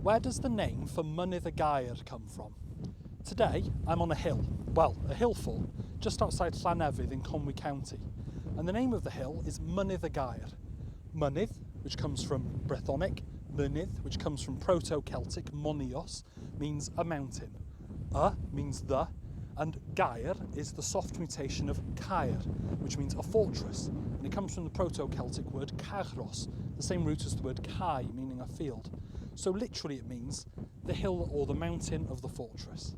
Where does the name for Mynydd y Gaer come from? Today I'm on a hill, well, a hill fort, just outside Llanefydd in Conwy County. And the name of the hill is Mynydd y Gaer. Mynydd, which comes from Brythonic, mynydd, which comes from Proto-Celtic, monios, means a mountain. Means the, and Gaer is the soft mutation of Caer, which means a fortress, and it comes from the Proto-Celtic word carros, the same root as the word cae, meaning a field. So literally it means the hill or the mountain of the fortress.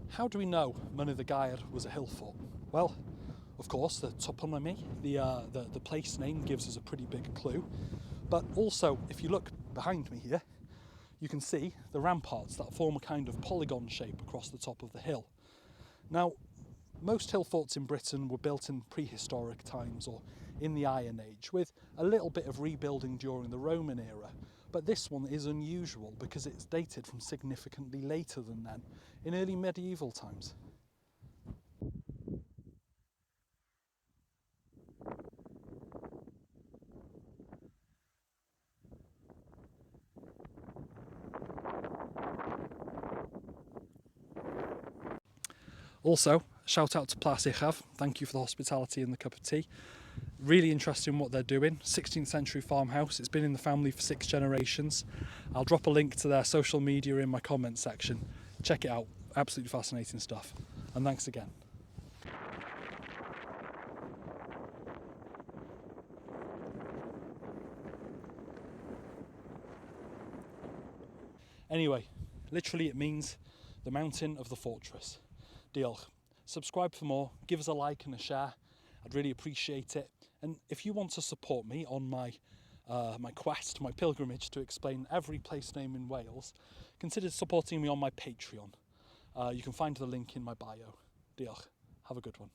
How do we know Mynydd y Gaer was a hill fort? Well, of course, the toponymy, the place name gives us a pretty big clue. But also, if you look behind me here, you can see the ramparts that form a kind of polygon shape across the top of the hill. Now, most hill forts in Britain were built in prehistoric times or in the Iron Age, with a little bit of rebuilding during the Roman era. But this one is unusual because it's dated from significantly later than then, in early medieval times. Also, shout out to Plas Uchaf, thank you for the hospitality and the cup of tea. Really interested in what they're doing. 16th century farmhouse, it's been in the family for 6 generations. I'll drop a link to their social media in my comments section. Check it out, absolutely fascinating stuff. And thanks again. Anyway, literally it means the mountain of the fortress. Diolch. Subscribe for more, give us a like and a share. I'd really appreciate it. And if you want to support me on my quest, my pilgrimage to explain every place name in Wales, consider supporting me on my Patreon. You can find the link in my bio. Diolch. Have a good one.